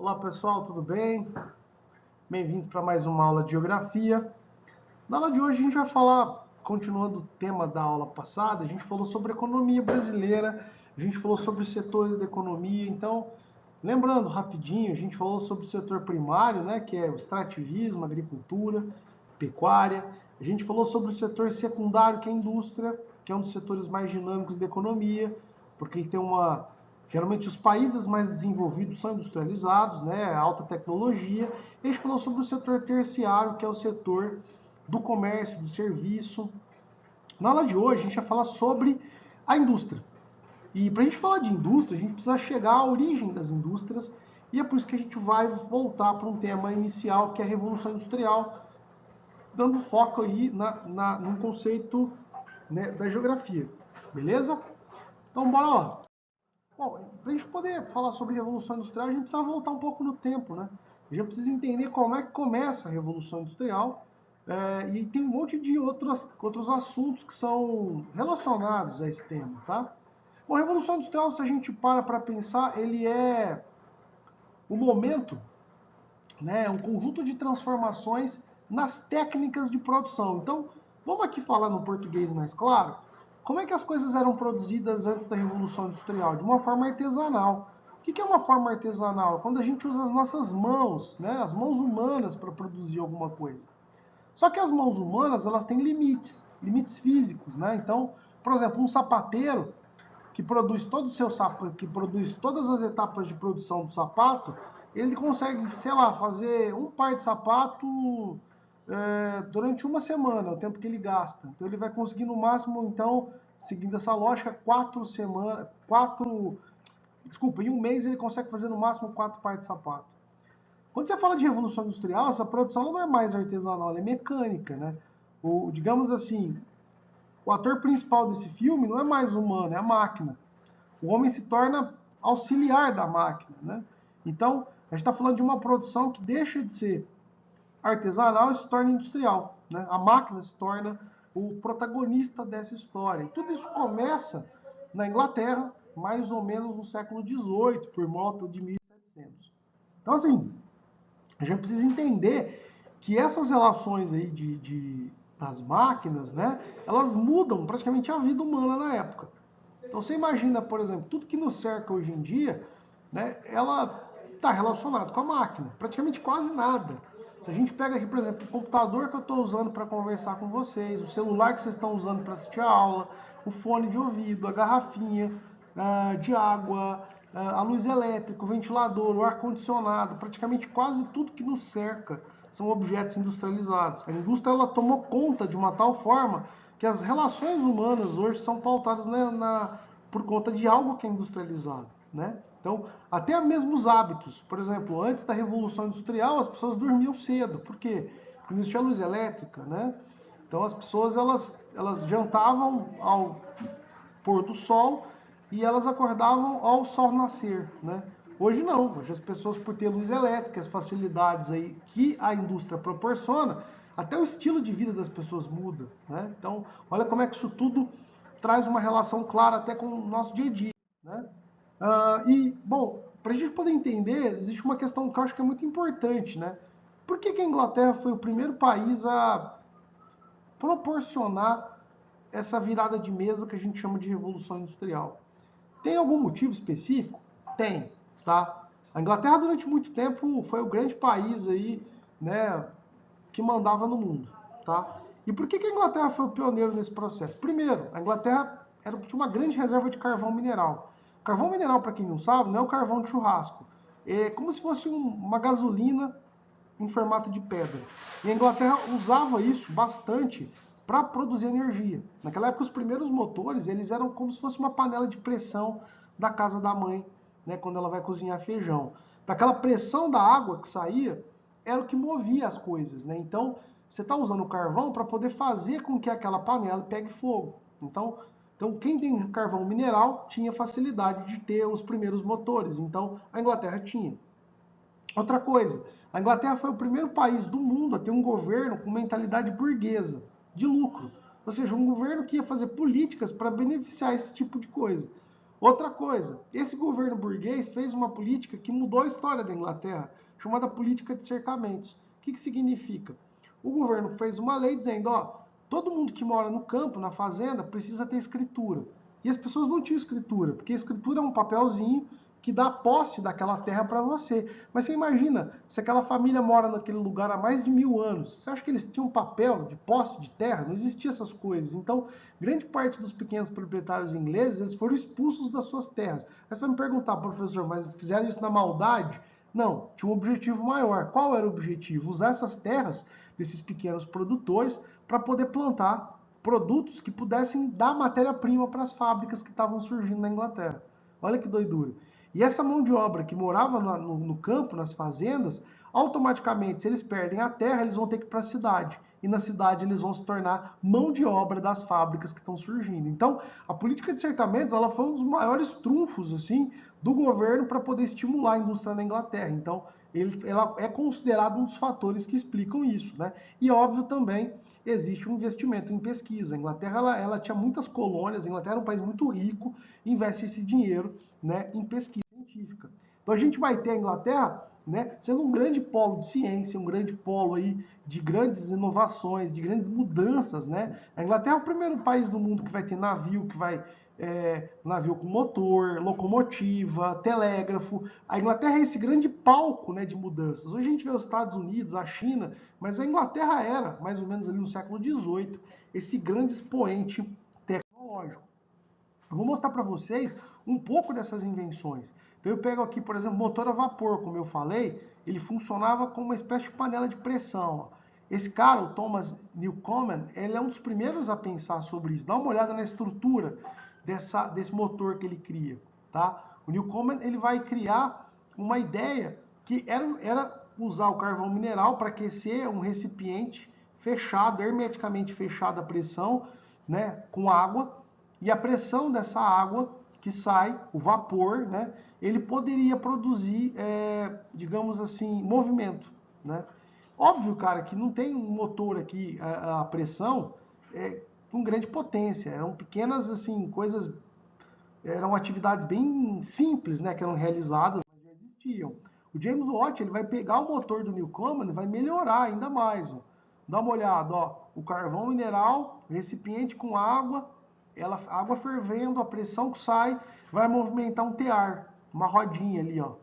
Olá pessoal, tudo bem? Bem-vindos para mais uma aula de Geografia. Na aula de hoje a gente vai falar, continuando o tema da aula passada, a gente falou sobre a economia brasileira, a gente falou sobre os setores da economia. Então, lembrando rapidinho, a gente falou sobre o setor primário, né, que é o extrativismo, agricultura, pecuária. A gente falou sobre o setor secundário, que é a indústria, que é um dos setores mais dinâmicos da economia, porque ele tem uma... Geralmente os países mais desenvolvidos são industrializados, né, alta tecnologia. E a gente falou sobre o setor terciário, que é o setor do comércio, do serviço. Na aula de hoje a gente vai falar sobre a indústria. E para a gente falar de indústria, a gente precisa chegar à origem das indústrias, e é por isso que a gente vai voltar para um tema inicial, que é a Revolução Industrial, dando foco aí num conceito, né, da geografia. Beleza? Então, bora lá. Bom, para a gente poder falar sobre Revolução Industrial, a gente precisa voltar um pouco no tempo, né? A gente precisa entender como é que começa a Revolução Industrial, e tem um monte de outros assuntos que são relacionados a esse tema, tá? Bom, a Revolução Industrial, se a gente para pensar, ele é o momento, né, um conjunto de transformações nas técnicas de produção. Então, vamos aqui falar no português mais claro. Como é que as coisas eram produzidas antes da Revolução Industrial? De uma forma artesanal. O que é uma forma artesanal? Quando a gente usa as nossas mãos, né, as mãos humanas para produzir alguma coisa. Só que as mãos humanas, elas têm limites físicos, né? Então, por exemplo, um sapateiro que produz todo o seu sapato, que produz todas as etapas de produção do sapato, ele consegue, sei lá, fazer um par de sapato durante uma semana, o tempo que ele gasta. Então ele vai conseguir no máximo, então, seguindo essa lógica, em um mês ele consegue fazer no máximo 4 pares de sapato. Quando você fala de revolução industrial, essa produção não é mais artesanal, ela é mecânica, né? Digamos assim, o ator principal desse filme não é mais humano, é a máquina. O homem se torna auxiliar da máquina, né? Então, a gente está falando de uma produção que deixa de ser artesanal e se torna industrial, né? A máquina se torna o protagonista dessa história. E tudo isso começa na Inglaterra, mais ou menos no século XVIII, por volta de 1700. Então, assim, a gente precisa entender que essas relações aí das máquinas, né, elas mudam praticamente a vida humana na época. Então você imagina, por exemplo, tudo que nos cerca hoje em dia, né, ela está relacionado com a máquina, praticamente quase nada. Se a gente pega aqui, por exemplo, o computador que eu estou usando para conversar com vocês, o celular que vocês estão usando para assistir a aula, o fone de ouvido, a garrafinha de água, a luz elétrica, o ventilador, o ar-condicionado, praticamente quase tudo que nos cerca são objetos industrializados. A indústria ela tomou conta de uma tal forma que as relações humanas hoje são pautadas por conta de algo que é industrializado, né? Então, até mesmo os hábitos. Por exemplo, antes da Revolução Industrial, as pessoas dormiam cedo. Por quê? Porque não existia luz elétrica, né? Então, as pessoas elas jantavam ao pôr do sol e elas acordavam ao sol nascer, né? Hoje não, hoje as pessoas, por ter luz elétrica, as facilidades aí que a indústria proporciona, até o estilo de vida das pessoas muda, né? Então, olha como é que isso tudo traz uma relação clara até com o nosso dia a dia, né? Bom, para a gente poder entender, existe uma questão que eu acho que é muito importante, né? Por que a Inglaterra foi o primeiro país a proporcionar essa virada de mesa que a gente chama de Revolução Industrial? Tem algum motivo específico? Tem, tá? A Inglaterra durante muito tempo foi o grande país aí, né, que mandava no mundo, tá? E por que a Inglaterra foi o pioneiro nesse processo? Primeiro, a Inglaterra tinha uma grande reserva de carvão mineral. Carvão mineral, para quem não sabe, não é o carvão de churrasco. É como se fosse uma gasolina em formato de pedra. E a Inglaterra usava isso bastante para produzir energia. Naquela época, os primeiros motores eles eram como se fosse uma panela de pressão da casa da mãe, né, quando ela vai cozinhar feijão. Daquela pressão da água que saía, era o que movia as coisas, né? Então, você está usando o carvão para poder fazer com que aquela panela pegue fogo. Então, quem tem carvão mineral tinha facilidade de ter os primeiros motores. Então, a Inglaterra tinha. Outra coisa, a Inglaterra foi o primeiro país do mundo a ter um governo com mentalidade burguesa, de lucro. Ou seja, um governo que ia fazer políticas para beneficiar esse tipo de coisa. Outra coisa, esse governo burguês fez uma política que mudou a história da Inglaterra, chamada política de cercamentos. O que significa? O governo fez uma lei dizendo, ó, todo mundo que mora no campo, na fazenda, precisa ter escritura. E as pessoas não tinham escritura, porque a escritura é um papelzinho que dá posse daquela terra para você. Mas você imagina, se aquela família mora naquele lugar há mais de 1000 anos, você acha que eles tinham papel de posse de terra? Não existia essas coisas. Então, grande parte dos pequenos proprietários ingleses, eles foram expulsos das suas terras. Aí você vai me perguntar, professor, mas fizeram isso na maldade? Não, tinha um objetivo maior. Qual era o objetivo? Usar essas terras desses pequenos produtores para poder plantar produtos que pudessem dar matéria-prima para as fábricas que estavam surgindo na Inglaterra. Olha que doidura. E essa mão de obra que morava no campo, nas fazendas, automaticamente, se eles perdem a terra, eles vão ter que ir para a cidade. E na cidade eles vão se tornar mão de obra das fábricas que estão surgindo. Então, a política de cercamentos, ela foi um dos maiores trunfos assim do governo para poder estimular a indústria na Inglaterra. Então, ela é considerada um dos fatores que explicam isso, né? E óbvio também existe um investimento em pesquisa. A Inglaterra ela tinha muitas colônias, a Inglaterra é um país muito rico, investe esse dinheiro, né, em pesquisa científica. Então a gente vai ter a Inglaterra, né, sendo um grande polo de ciência, um grande polo aí de grandes inovações, de grandes mudanças, né? A Inglaterra é o primeiro país do mundo que vai ter navio, que vai navio com motor, locomotiva, telégrafo. A Inglaterra é esse grande palco, né, de mudanças. Hoje a gente vê os Estados Unidos, a China, mas a Inglaterra era, mais ou menos ali no século XVIII, esse grande expoente tecnológico. Eu vou mostrar para vocês um pouco dessas invenções. Então eu pego aqui, por exemplo, motor a vapor, como eu falei, ele funcionava como uma espécie de panela de pressão. Esse cara, o Thomas Newcomen, ele é um dos primeiros a pensar sobre isso. Dá uma olhada na estrutura desse motor que ele cria, tá? O Newcomen, ele vai criar uma ideia que era usar o carvão mineral para aquecer um recipiente fechado, hermeticamente fechado à pressão, né, com água, e a pressão dessa água que sai, o vapor, né, ele poderia produzir, digamos assim, movimento, né? Óbvio, cara, que não tem um motor aqui a pressão com grande potência. Eram pequenas, assim, coisas, eram atividades bem simples, né, que eram realizadas, mas já existiam. O James Watt, ele vai pegar o motor do Newcomen e vai melhorar ainda mais. Ó. Dá uma olhada, ó, o carvão mineral, recipiente com água, água fervendo, a pressão que sai, vai movimentar um tear, uma rodinha ali, ó,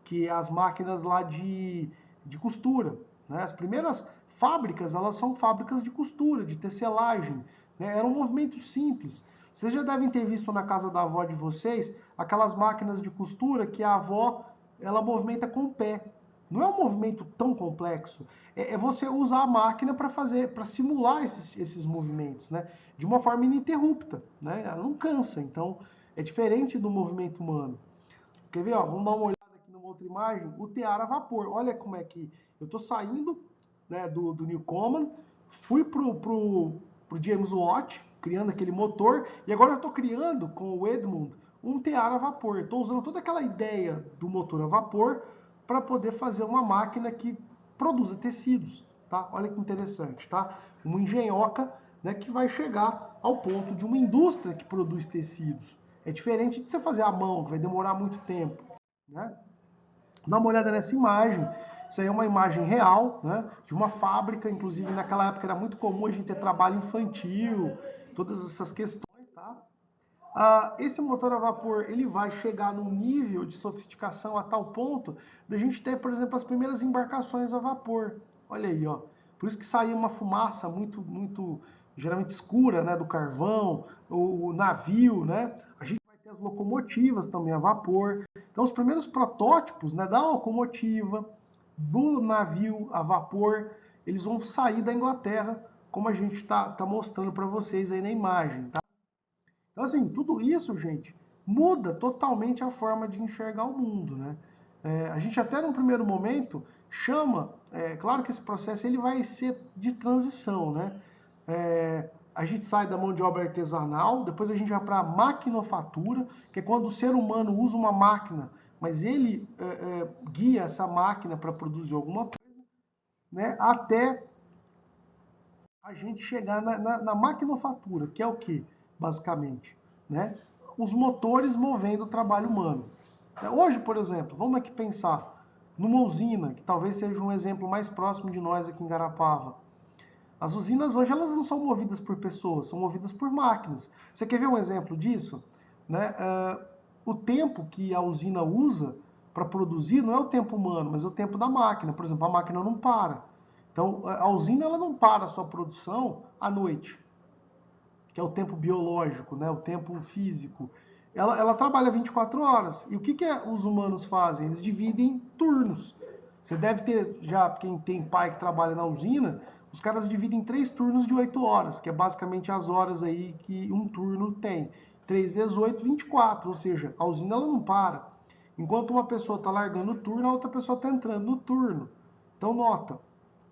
que é as máquinas lá de costura. Né? As primeiras fábricas, elas são fábricas de costura, de tecelagem. Né? Era um movimento simples. Vocês já devem ter visto na casa da avó de vocês aquelas máquinas de costura que a avó ela movimenta com o pé. Não é um movimento tão complexo. É você usar a máquina para fazer, para simular esses movimentos, né? De uma forma ininterrupta, né? Ela não cansa. Então, é diferente do movimento humano. Quer ver? Ó, vamos dar uma olhada aqui numa outra imagem. O tear a vapor. Olha como é que eu estou saindo, né, do Newcomen, fui pro James Watt, criando aquele motor, e agora eu estou criando com o Edmund um tear a vapor. Estou usando toda aquela ideia do motor a vapor para poder fazer uma máquina que produza tecidos. Tá? Olha que interessante. Tá? Uma engenhoca, né, que vai chegar ao ponto de uma indústria que produz tecidos. É diferente de você fazer à mão, que vai demorar muito tempo. Né? Dá uma olhada nessa imagem. Isso aí é uma imagem real, né, de uma fábrica. Inclusive, naquela época era muito comum a gente ter trabalho infantil, todas essas questões. Tá? Esse motor a vapor ele vai chegar num nível de sofisticação a tal ponto da gente ter, por exemplo, as primeiras embarcações a vapor. Olha aí, ó. Por isso que saía uma fumaça muito geralmente escura, né, do carvão, o navio, né? A gente vai ter as locomotivas também a vapor. Então, os primeiros protótipos, né, da locomotiva, do navio a vapor, eles vão sair da Inglaterra, como a gente está mostrando para vocês aí na imagem, tá? Então, assim, tudo isso, gente, muda totalmente a forma de enxergar o mundo, né? A gente até num primeiro momento chama, claro que esse processo ele vai ser de transição, né? A gente sai da mão de obra artesanal, depois a gente vai para a maquinofatura, que é quando o ser humano usa uma máquina, mas ele guia essa máquina para produzir alguma coisa, né? Até a gente chegar na maquinofatura, que é o que, basicamente, né? os motores movendo o trabalho humano. Hoje, por exemplo, vamos aqui pensar numa usina, que talvez seja um exemplo mais próximo de nós aqui em Garapava. As usinas hoje elas não são movidas por pessoas, são movidas por máquinas. Você quer ver um exemplo disso? Né? O tempo que a usina usa para produzir não é o tempo humano, mas é o tempo da máquina. Por exemplo, a máquina não para. Então, a usina ela não para a sua produção à noite, que é o tempo biológico, né? O tempo físico. Ela trabalha 24 horas. E o que os humanos fazem? Eles dividem turnos. Você deve ter, já quem tem pai que trabalha na usina, os caras dividem 3 turnos de 8 horas, que é basicamente as horas aí que um turno tem. 3 vezes 8, 24, ou seja, a usina ela não para. Enquanto uma pessoa está largando o turno, a outra pessoa está entrando no turno. Então, nota,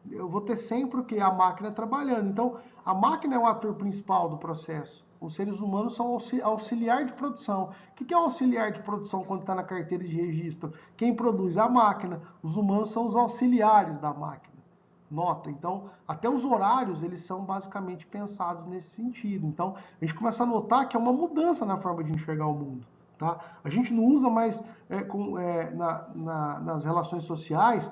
eu vou ter sempre o que? A máquina trabalhando. Então, a máquina é o ator principal do processo. Os seres humanos são auxiliar de produção. O que é o auxiliar de produção quando está na carteira de registro? Quem produz é a máquina. Os humanos são os auxiliares da máquina. Nota, então, até os horários, eles são basicamente pensados nesse sentido. Então, a gente começa a notar que é uma mudança na forma de enxergar o mundo. Tá? A gente não usa mais nas relações sociais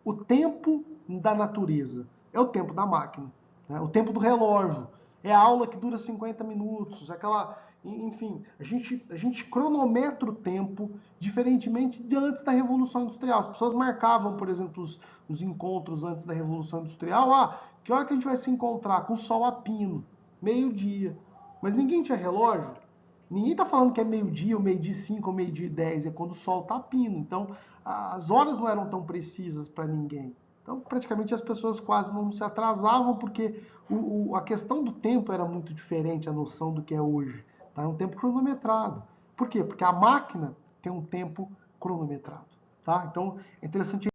o tempo da natureza, é o tempo da máquina, né? O tempo do relógio, é a aula que dura 50 minutos, aquela, enfim, a gente cronometra o tempo diferentemente de antes da Revolução Industrial. As pessoas marcavam, por exemplo, os encontros antes da Revolução Industrial. Ah, que hora que a gente vai se encontrar? Com o sol a pino, meio-dia. Mas ninguém tinha relógio. Ninguém está falando que é meio-dia, ou meio-dia 5, ou meio-dia 10, é quando o sol está a pino. Então, as horas não eram tão precisas para ninguém. Então, praticamente as pessoas quase não se atrasavam, porque a questão do tempo era muito diferente, a noção do que é hoje. Tá? É um tempo cronometrado. Por quê? Porque a máquina tem um tempo cronometrado. Tá? Então, é interessante